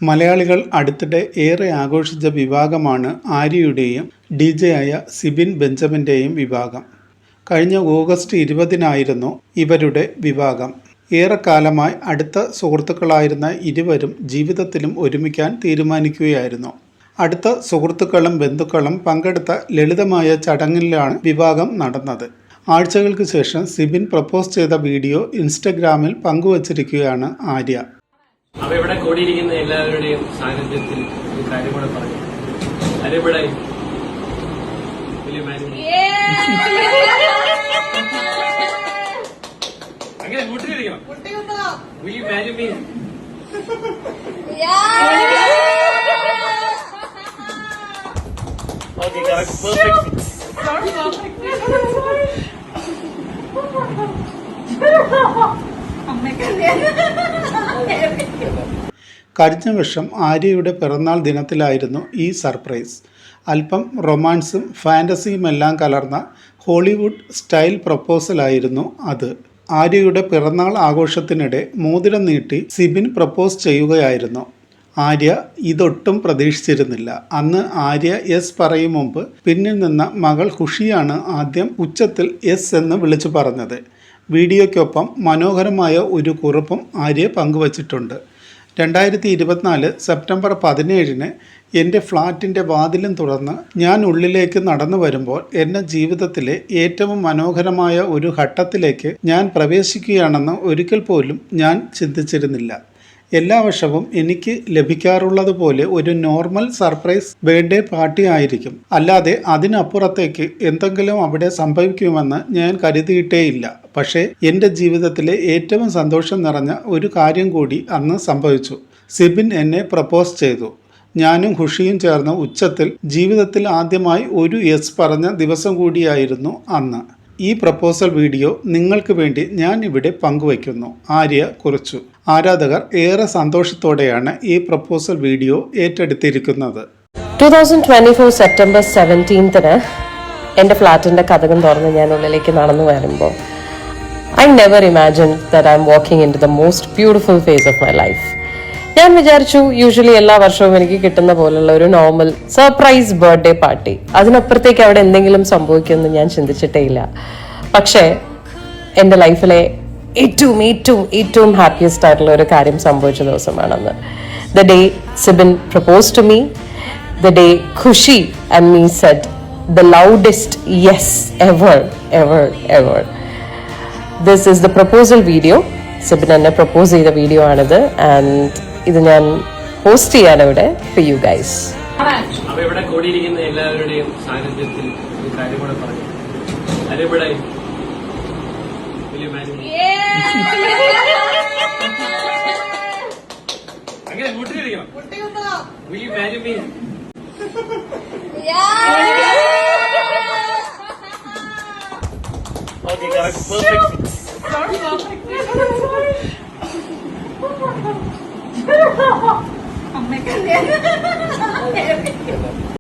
മലയാളികൾ അടുത്തിടെ ഏറെ ആഘോഷിച്ച വിവാഹമാണ് ആര്യയുടെയും DJ ആയ സിബിൻ ബെഞ്ചമിൻ്റെയും വിവാഹം. കഴിഞ്ഞ ഓഗസ്റ്റ് 20-നായിരുന്നു ഇവരുടെ വിവാഹം. ഏറെക്കാലമായി അടുത്ത സുഹൃത്തുക്കളായിരുന്ന ഇരുവരും ജീവിതത്തിലും ഒരുമിക്കാൻ തീരുമാനിക്കുകയായിരുന്നു. അടുത്ത സുഹൃത്തുക്കളും ബന്ധുക്കളും പങ്കെടുത്ത ലളിതമായ ചടങ്ങിലാണ് വിവാഹം നടന്നത്. ആഴ്ചകൾക്ക് ശേഷം സിബിൻ പ്രപ്പോസ് ചെയ്ത വീഡിയോ ഇൻസ്റ്റഗ്രാമിൽ പങ്കുവച്ചിരിക്കുകയാണ് ആര്യ. അപ്പോൾ ഇവിടെ കൂടിയിരിക്കുന്ന എല്ലാവരുടെയും സാന്നിധ്യത്തിൽ ഒരു കാര്യം കൂടെ പറഞ്ഞു. അരിപടായി അങ്ങനെ കൂട്ടിയിരിക്കണം. Will you marry me? Okay, correct. Perfect. കഴിഞ്ഞ വർഷം ആര്യയുടെ പിറന്നാൾ ദിനത്തിലായിരുന്നു ഈ സർപ്രൈസ്. അല്പം റൊമാൻസും ഫാൻറ്റസിയുമെല്ലാം കലർന്ന ഹോളിവുഡ് സ്റ്റൈൽ പ്രപ്പോസലായിരുന്നു അത്. ആര്യയുടെ പിറന്നാൾ ആഘോഷത്തിനിടെ മോതിരം നീട്ടി സിബിൻ പ്രപ്പോസ് ചെയ്യുകയായിരുന്നു. ആര്യ ഇതൊട്ടും പ്രതീക്ഷിച്ചിരുന്നില്ല. അന്ന് ആര്യ യെസ് പറയും മുമ്പ് പിന്നിൽ നിന്ന മകൾ ഖുഷിയാണ് ആദ്യം ഉച്ചത്തിൽ യെസ് എന്ന് വിളിച്ചു പറഞ്ഞത്. വീഡിയോയ്ക്കൊപ്പം മനോഹരമായ ഒരു കുറിപ്പും ആര്യ പങ്കുവച്ചിട്ടുണ്ട്. 2024 സെപ്റ്റംബർ 17-ന് എൻ്റെ ഫ്ലാറ്റിൻ്റെ വാതിലും തുറന്ന് ഞാൻ ഉള്ളിലേക്ക് നടന്നു വരുമ്പോൾ എൻ്റെ ജീവിതത്തിലെ ഏറ്റവും മനോഹരമായ ഒരു ഘട്ടത്തിലേക്ക് ഞാൻ പ്രവേശിക്കുകയാണെന്ന് ഒരിക്കൽ പോലും ഞാൻ ചിന്തിച്ചിരുന്നില്ല. എല്ലാ വർഷവും എനിക്ക് ലഭിക്കാറുള്ളതുപോലെ ഒരു നോർമൽ സർപ്രൈസ് ബർത്ത്ഡേ പാർട്ടി ആയിരിക്കും. അല്ലാതെ അതിനപ്പുറത്തേക്ക് എന്തെങ്കിലും അവിടെ സംഭവിക്കുമെന്ന് ഞാൻ കരുതിയിട്ടേയില്ല. പക്ഷേ എൻ്റെ ജീവിതത്തിലെ ഏറ്റവും സന്തോഷം നിറഞ്ഞ ഒരു കാര്യം കൂടി അന്ന് സംഭവിച്ചു. സിബിൻ എന്നെ പ്രപ്പോസ് ചെയ്തു. ഞാനും ഖുഷിയും ചേർന്ന് ഉച്ചത്തിൽ ജീവിതത്തിൽ ആദ്യമായി ഒരു യെസ് പറഞ്ഞ ദിവസം കൂടിയായിരുന്നു അന്ന്. ഈ പ്രപ്പോസൽ വീഡിയോ നിങ്ങൾക്ക് വേണ്ടി ഞാൻ ഇവിടെ പങ്കുവയ്ക്കുന്നു, ആര്യ കുറിച്ചു. ആരാധകർ ഏറെ സന്തോഷത്തോടെയാണ് ഈ പ്രപ്പോസൽ വീഡിയോ ഏറ്റെടുത്തിരിക്കുന്നത്. 2024 സെപ്റ്റംബർ 17-ന് എൻ്റെ ഫ്ലാറ്റിൻ്റെ കതകം തുറന്ന് ഞാൻ ഉള്ളിലേക്ക് നടന്നു വരുമ്പോൾ I never imagined that I'm walking into the most beautiful phase of my life. ഞാൻ വിചാരിച്ചു യൂഷ്വലി എല്ലാ വർഷവും എനിക്ക് കിട്ടുന്ന പോലുള്ള ഒരു നോർമൽ സർപ്രൈസ് ബർത്ത്ഡേ പാർട്ടി, അതിനപ്പുറത്തേക്ക് അവിടെ എന്തെങ്കിലും സംഭവിക്കുമെന്ന് ഞാൻ ചിന്തിച്ചിട്ടേ ഇല്ല. പക്ഷേ എൻ്റെ ലൈഫിലെ ഏറ്റവും ഹാപ്പിയസ്റ്റ് ആയിട്ടുള്ള ഒരു കാര്യം സംഭവിച്ച ദിവസമാണെന്ന്. The day Sibin propose to me, the day Khushi and me said the loudest yes ever. This is the proposal video. Sibin എന്നെ പ്രപ്പോസ് ചെയ്ത വീഡിയോ ആണിത്. ആൻഡ് ഇത് ഞാൻ പോസ്റ്റ് ചെയ്യാണ് ഇവിടെ ഫോർ യു ഗൈസ്. അപ്പോൾ ഇവിടെ കൂടിയിരിക്കുന്ന എല്ലാവരുടെയും സാന്നിധ്യത്തിൽ ഒരു കാര്യം കൂടെ പറഞ്ഞു. അരിപടായി അങ്ങനെ കൂട്ടിയിരിക്കണം. Will you marry me? Okay, correct. Perfect.